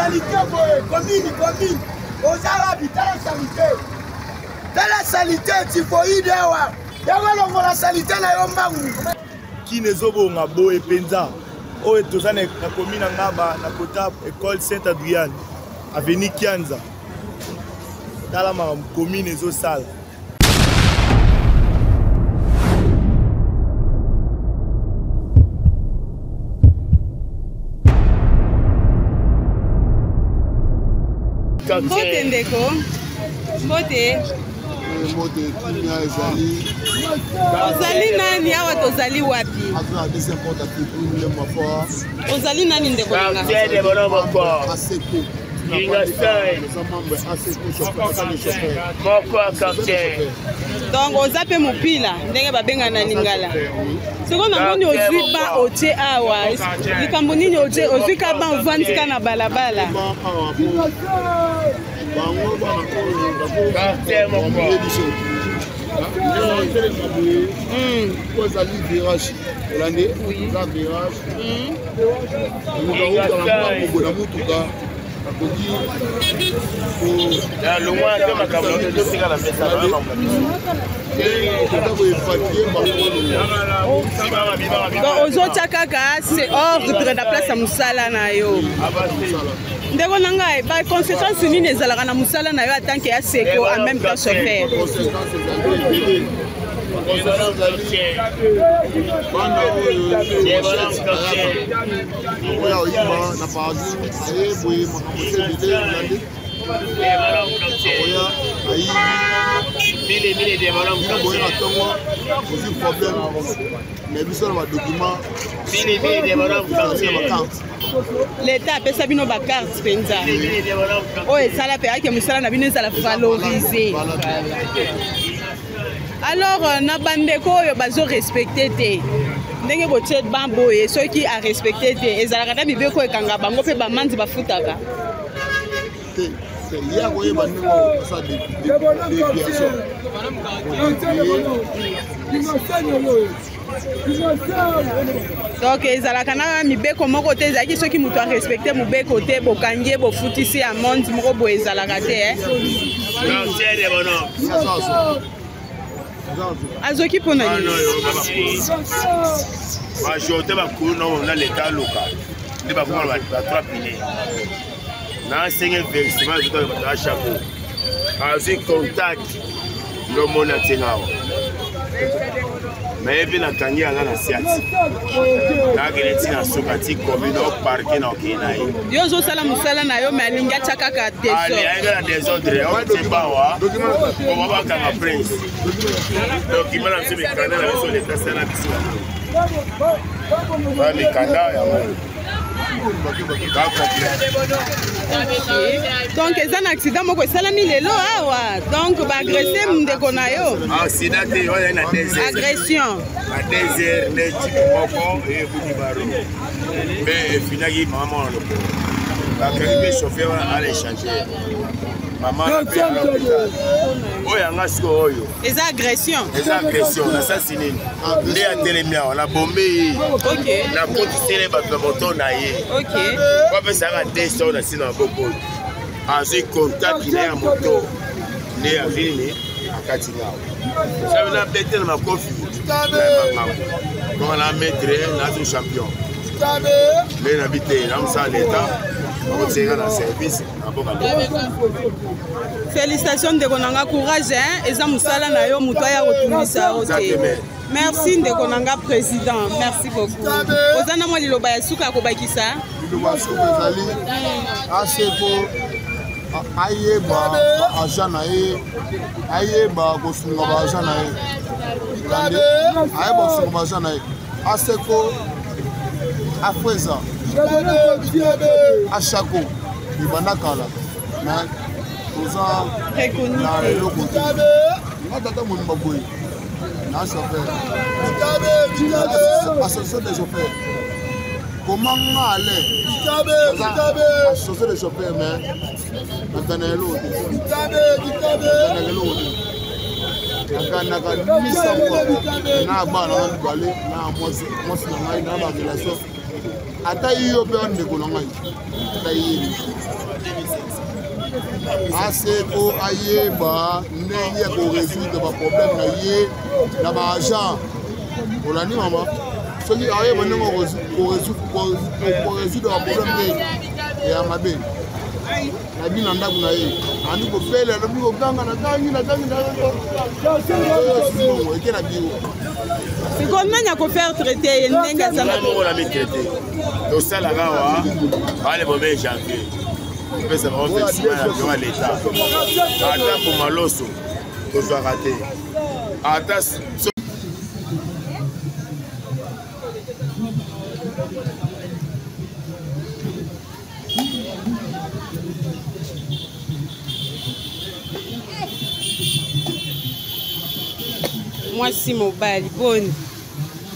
salité, commune. Aux Arabes, la salité, typhoïde, la salité, qui ne sont pas beau et penza. Oh, et tout ça, la commune Ngaba, la Kota, école Saint-Adrien, avenue Kianza. Dans la commune et aux salles. Mbote ndeko. Mbote. Mbote kimia ezali. Ozali nani awa tozali wapi? Aza deuxième porte à plus le mois. Ozali nani ndeko nanga? Quartier de bonhomme encore. Aseko. Donc oza pe mopila ndenge babenga na lingala. Siko na moni ozwi ba otie awa. Likambo nini otie ozwi ka ba ovandika na balabala. Ozotia kaka c'est ordre de la place à musala na yo. Ndeko nanga ba conséquence nini ezalaka na musala na yo en tant que Aseko en même temps chauffeur. L'État appelle ça bino ba carte penza. Oh et ça la paye que musala na bino ça la valoriser. Alors na bandeko yo bazo respecter te. Ndenge botie bambo et ceux qui a respecté te ezalaka na bibeko ekanga bango pe ba manzi bafutaka. Donc ezalaka na mibeko moko te ezalaki soki mutu a respecté mobeko te bokangie bofutisi ya monde moko bo ezalaka te azoki mpona majorité bakulu na l'état local nde bakoma ba 3 piliers na senge versement à chapeau azwi contact lomona tengawa mais puis na tangi anga na siati na geleti na sokati commune au parquet na okina yo zo sala musala na yo mais alingi atia kaka désordre ali anga désordre on te bawa on va kanga prince document na sebe kana na so les places na biso ba mi kanda ya donc eza un accident moko esalami lelo awa donc baagresse ndeko na yo accident te oyo na agression à 2h ne chipi moko ebuki baro mais efinaki mama na loko bakaki mpe chauffeur ala échanger mama oyo anga siko oyo eza agression nasasi nini nde atelemi awa na bombe ye na kotisele bato ya moto na ye wapesaka deso na nsina maboko oyo azwi contact na ya moto nde avini akati ngawa sabi na bete na makofi na maître nazwi champion nde nabi te namosala leta okotieka na service na mboka. Félicitations ndeko nanga courage eza musala na yo mutu aya kotumisa o te. Merci ndeko nanga président, merci beaucoup. Ozana mwa liloba ya suka akobakisa liloba suka ezali Aseko ayeba agent na ye ayeba kosunga ba agent na ye ayeba kosunga ba agent na ye Aseko afweza Ashako ibanda kala na oza na eloko te atata moni baboye na chauffeur association des chauffeurs comment aller association des chauffeurs mais natana eloko nakanaka misa moko na bana na mibale na mwasi na ngai na barelation ata yo pe on de kolanga ata yi aseko ayeba ndenge ko résoudre ba problème na ye na ba agent olani mama soki ayeba ndenge ko résoudre ba problème ya mabe na bina ndako na ye ani ko pele na biko ganga na tangi na bio c'est comment on peut faire traiter ndenge ça na mo la traiter to sala gawa ale bombe janvier pesa ba office na l'état ata pour maloso to soit raté ata moi si mobile bonne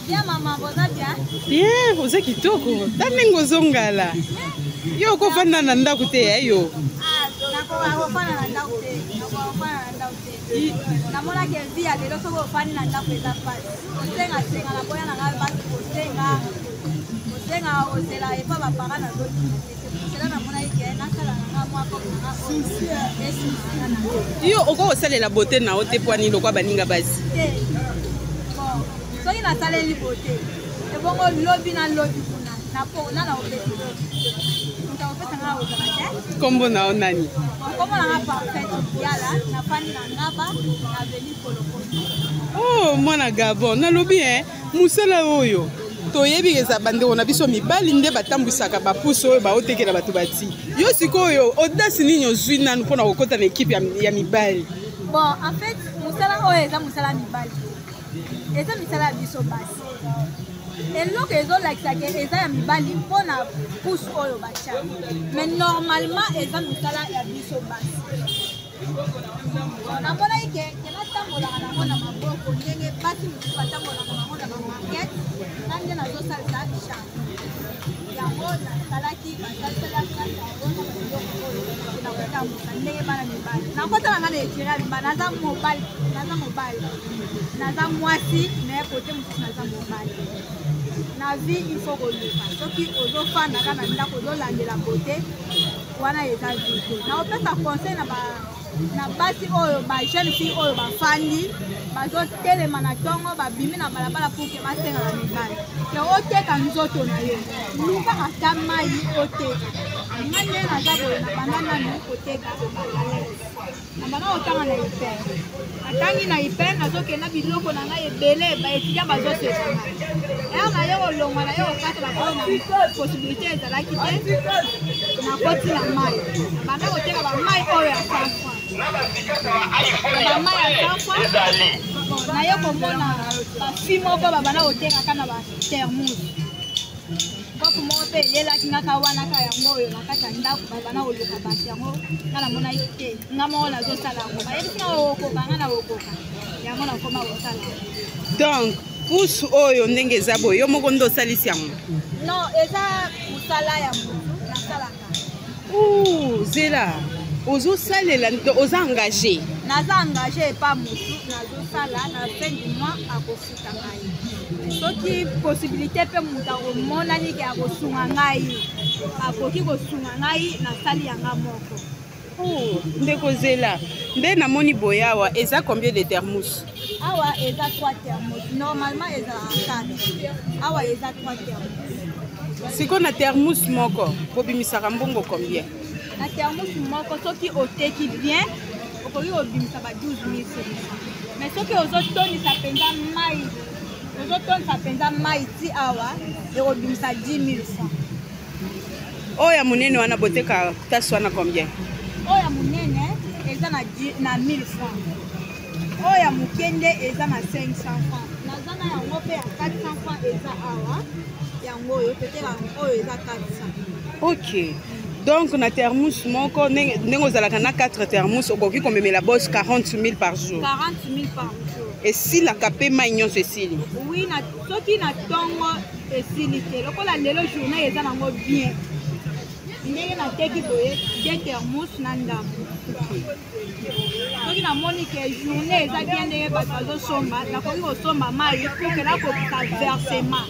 bien maman boza bien bien oza kitoko tanengo zongala yo ko fanda na ndako te yo nako fana na ndako te namona ke via lelo soko fani na ndako eza pasi osenga na boya na ngai basi osenga ozela epa bapara na zoki cela namona ike nasala na mwa yo oko osalela bote na ote pwani lokwa baninga basi soki nasaleli bote ebongo lobi na lobi kuna napona na opesi ntaopesanga ozala te kombo na o nani kombo nanga parfait yala nafandi na ngaba na veni kolokolo oh mwana Gabon nalobi musala oyo toyebi eza bandeko na biso mibali nde batambwisaka bapusu oyo baotekela bato bati yo sikoyo odasi nini ozwi nanu mpona kokota na ekipe ya mibali bon en fait musala oyo eza musala mibali eza misala ya biso basi eloko ezolakisaka eza ya mibali mpona pusu oyo batya mais normalement eza misala ya biso basi namona ike kenatambolaka nango na maboko ndenge basi mosusu batambolaka nango na bamarkete na nde nazosalisa change yango nasalaki basalisalaka yango na biloko oyo nakotambusa ndenge bana mibali nakotala nga na ekira limba naza mobali naza mwasi me kote mosusu naza mobali na vie il faut koluka soki ozofandaka na ndako ozolandela kote wana eza vie te naopesa conseil na basi oyo bajeune fille oyo bafandi bazotelema na ntongo babimi na balabala puke basenga na mibali ke oteka nzoto na yo lukaka ta mai oteka nga nde naza boye na banda nanu koteka na banda otanga na hiper natangi na hiper nazokenda biloko na ngai ebele baetudia bazoseka ngai eyo na ye kolongwa na ye kokatela mpona possibilité ezalaki te nakoti na mai na banda koteka bamai oyo ya sanfra bamai ya sanfra naye komona bafi moko babanda kotekaka na batermus kopo moko mpe elelaki ngaka wanaka yango oyo na kati ya ndako babanda koluka basi yango nga namona te nga moko nazosala yango bayebisi nga okoka nga na okoka yango nakoma kosala donc pusu oyo ndenge eza boye yo moko nde osalisi yango non eza mosala ya motu nasalaka zela ozosalela oza engagé naza engagé epa motu nazosala na fin du mois akofuta ngai soki possibilité mpe moto akomonani ke akosunga ngai akoki kosunga ngai nasali yanga moko ndeko zela nde namoni boye awa eza combien de thermos awa eza 3 thermos normalement eza 4 awa eza 3 thermos siko na thermos moko bobimisaka mbongo combien na thermos moko soki oteki bien okoki kobimisa ba 12 000 mais soki ozotonisa mpenza mai ti awa ekobimisa 10 000 francs oyo ya monene wana boteka tasi wana combien oyo ya monene eza na 1000 francs oyo ya mokende eza na 500 francs naza na yango mpe ya 400 francs eza awa yango oyo peut-être oyo eza 400 ok donc na thermos moko ndenge ozalaka na 4 thermos okoki komemela boss 40 000 par jour 40 000 par jour esilaka mpe mai nyonso esili oui soki na ntongo esili te lokola lelo journée eza nango bien ndenge nateki boye 2 thermos na ndambo soki namoni ke journée eza bien ndenge bato bazosomba nakoki kosomba mai poke nakokita versement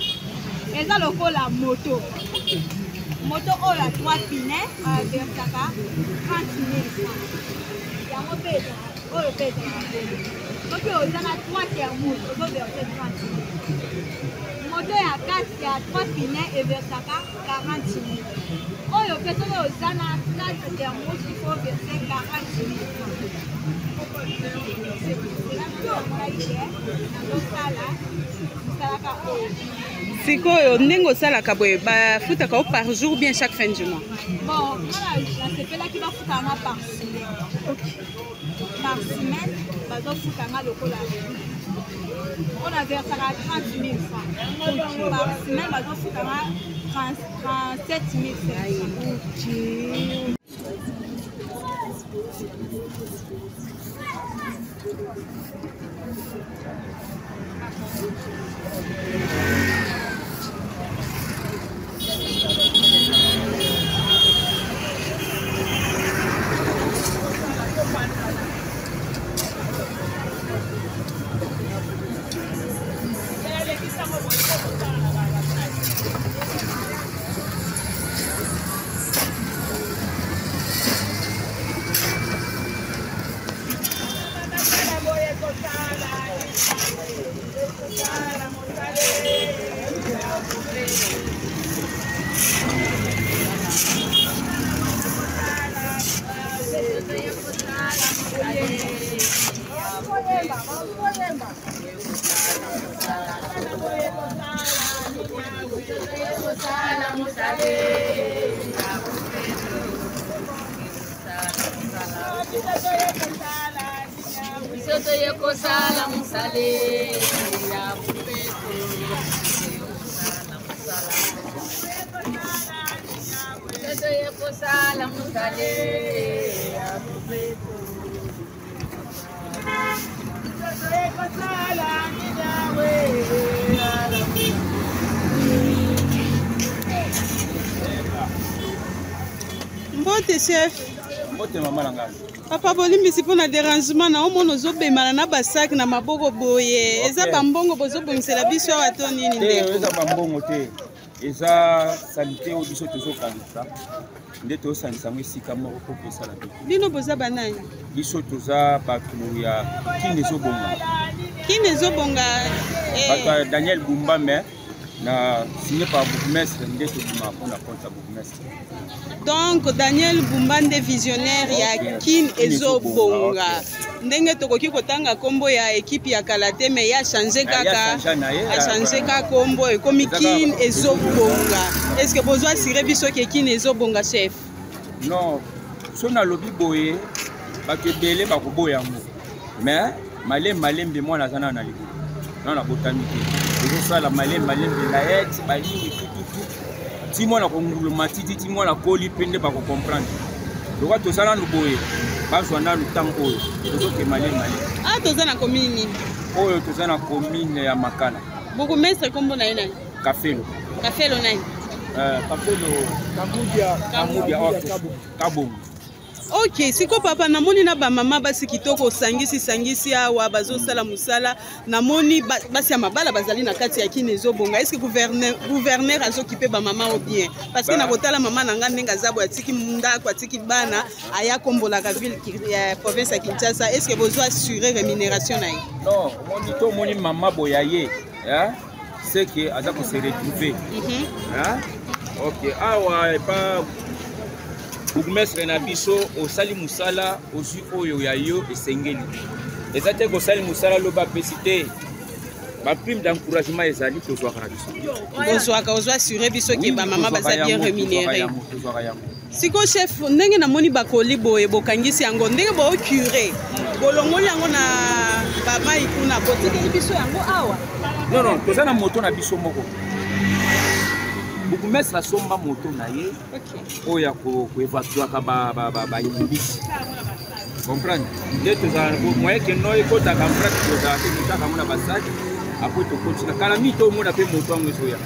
eza lokola moto Moto oyo à 3 pinets versaka 30 000 francs. Yango pesa oyo pesa soki oza na 3 thermos ozoverse 30 000. Moto ya 4 ya 3 pinets eversaka 40 000. Oyo pe soki oza na 4 thermos il faut verser 40 000 francs. Sikoyo ndenge osalaka boye bafutaka o par jour bien chaque fin du mois? Bon, nasepelaki bafutanga par semaine. Par semaine bazofutanga lokola on a versaka 30 000 francs. Par semaine bazofutanga 37 000 francs. Mbote chef. Mbote mama nanga. Papa bolimbisi pona dérangement na omono zobemana na basak na maboko boye. Eza bambongo bozobongisela biso awa to nini ndeko? Eza bambongo te. Eza sanité o biso tozo kanisa. Nde to sanisa mo esika moko ko pesa la biso. Bino boza banani? Biso toza bato ya Kinezo Bonga. Kinezo Bonga Bato Daniel Bumbame na signé par bourgmestre nde tobima mpona compte ya bourgmestre. Donc Daniel Bumbande visionnaire ya Kinezo Bonga. Ndenge tokoki kotanga kombo ya équipe ya Kalate mais ya changer kaka. A changer kaka kombo e komi Kinezo Bonga. Est-ce que besoin assurer biso ke Kinezo Bonga chef? Non, so na lobi boye bato ebele bakoboya yango. Mais malembe mwana aza na libo. Non na botaniki. Ezosala malembe na ex bayini tututu. Ti mwana konguluma titi ti mwana koli pende bako comprendre. Lokwa tosala no boye. Bazwa na lutango oyo. Tozoke malembe. Ah toza na commune nini? Oyo toza na commune ya Makala. Boko mestre kombo na yena? Kafelo. Kafelo nani? Kafelo Kamudia Kabongo. Ok, siko papa namoni na ba mama basi kitoko sangisi awa bazosala musala namoni basi ya mabala bazali na kati ya Kinezo Bonga. Est-ce que gouverneur azokipe ba mama au bien? Parce que na kotala mama nanga ndenga zabo atiki ndako atiki bana aya kombola ka ville ya province ya Kinshasa. Est-ce que besoin assurer rémunération na? Non, moni mama boyaye, hein? C'est que aza ko se retrouver. Hein? OK, awa pas bourgmestre na biso osali musala ozwi oyo ya yo esengeli. Eza te ko sali musala lo ba pesite. Ba prime d'encouragement ezali tozwaka na biso. Ozwa assurer biso ke ba mama baza bien rémunéré. Siko chef ndenge namoni bakoli boye bokangisi yango ndenge bo curé. Bolongoli yango na ba mai kuna botikeli biso yango awa. Non, toza na moto na biso moko. Bourgmestre asomba moto na ye. OK. Oya ko évacuer ka ba yibisi. Comprendre? Nde toza moyen que no ekota ka mprati toza te kitaka mona basaki. Après to continue kala mi to mona pe moto ngo soya.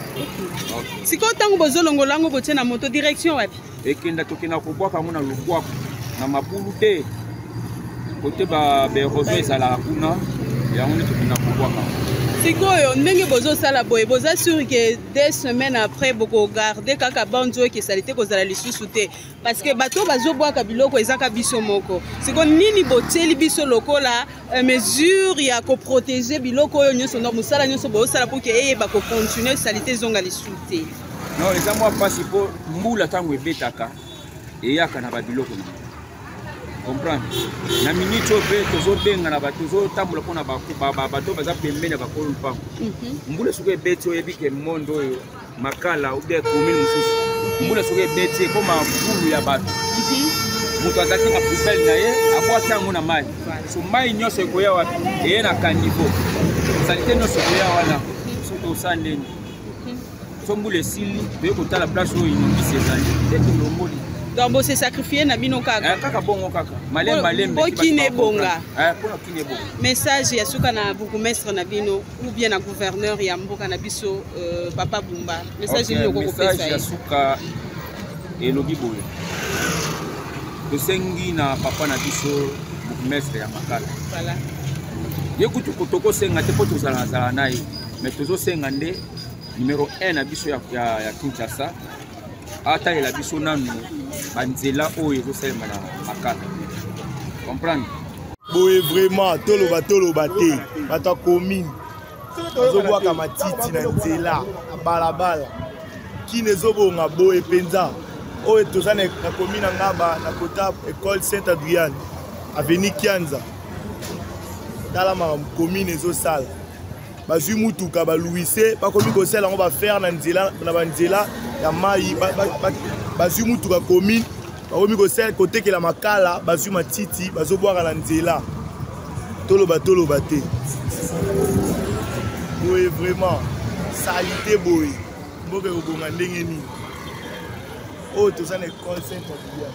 OK. Siko tango bozolongola ngo botie na moto direction wapi? Ekenda tokena ko bwaka mona lubwako na mabulu te. Kote ba robe sala kuna yango ne tokena ko bwaka. sikoyo ndenge bozosala boye boza sûr que 2 semaines après bokogarde kaka banzo eke salite kozala lisusu te parce que bato bazobwaka biloko ezaka biso moko siko nini botieli biso lokola mesure ya koprotege biloko oyo nyonso ndo mosala nyonso bozosala pour que eyeba kocontinue salite ezonga lisusu te. Non, eza mwa mpasi mpo mbula ntango ebetaka eyaka na babiloko na comprendre na minute oyo mpe tozobenga na bato tozotambola mpona bato baza pembeni ya bakolo mpango mbula soki ebeti oyebi ke monde oyo makala ubie commune mosusu mbula soki ebeti ekoma mbulu ya bato moto azalaki na poubele na ye abwaki yango na mai so mai nyonso ekoya wapi eye na kanivo salite nyonso ekoya wana soki tosala ndeni so mbula esili toye kotala place oyo inongisi ezali te tolongoli donc bo se sacrifier na bino kaka kaka bongo kaka malembe bokine bonga pona kine bonga message ya suka na bourgmestre na bino ou bien na gouverneur ya mboka na biso Papa Bumba message ni yoko kopesa message ya suka elobi boye tosengi na papa na biso bourgmestre ya Makala voilà ye kutu kotoko senga te po tozala na ye mais tozosenga nde numéro 1 na biso ya Kinshasa atalela biso nanu banzela oyo ezosalema na Makala comprendre boye vraiment toloba te bato commune azobwaka matiti na nzela balabala kini ezobonga boye penza oyo toza na commune na ngaba na kota école Saint-Adrien avenue Kianza tala ma commune ezosala bazwi mutuka baluise bakomi kosala yango bafaire na nzela na banzela ya mai bazwi mutuka commune bakomi kosala kotekela makala bazwi matiti bazobwaka na nzela toloba te boye vraiment salite boye mboka ekobonga ndenge nini oyo toza na école Saint-Adrien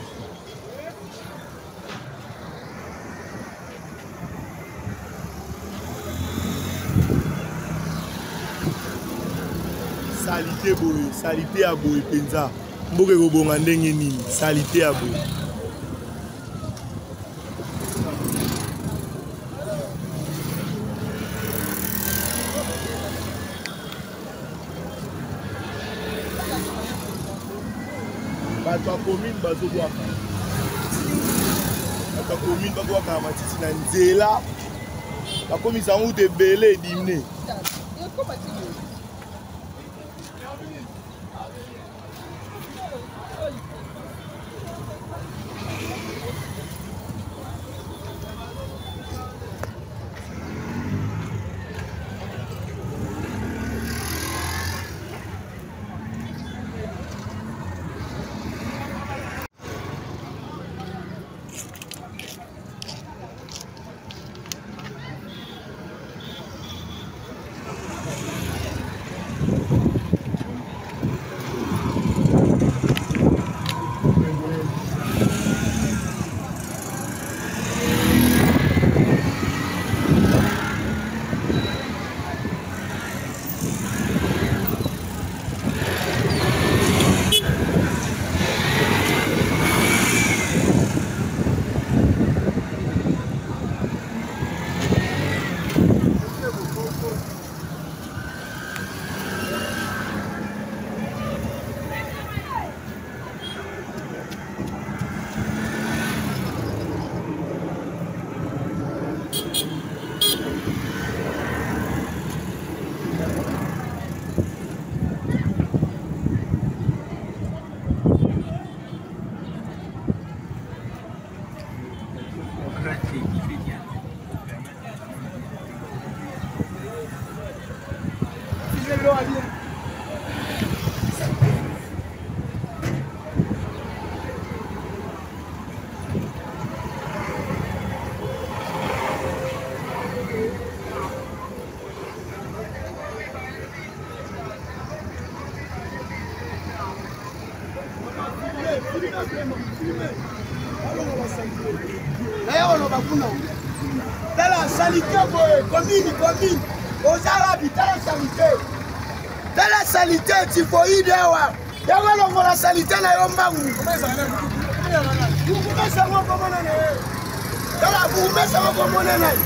salite ya boye penza mboka ekobonga ndenge nini salite ya boye bato ya commune bazobwaka bato ya commune babwaka matiti na nzela bakomisa yango te ebele edimne Tala salite boye, commune, ozala bitala salite. Tala salite tifoide wa. Yawa longola salite na yo mbangu. Bukumesa ngo komona na ye. Tala bukumesa ngo komona na ye.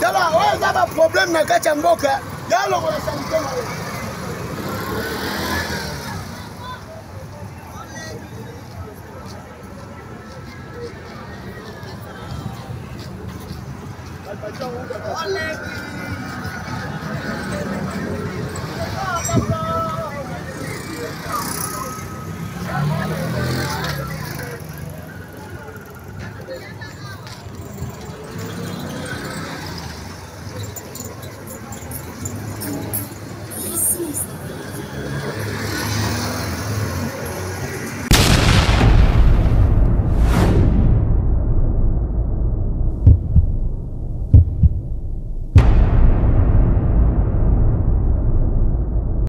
tala oyo eza baproblème na kati ya mboka ya longola salite na yo Olé.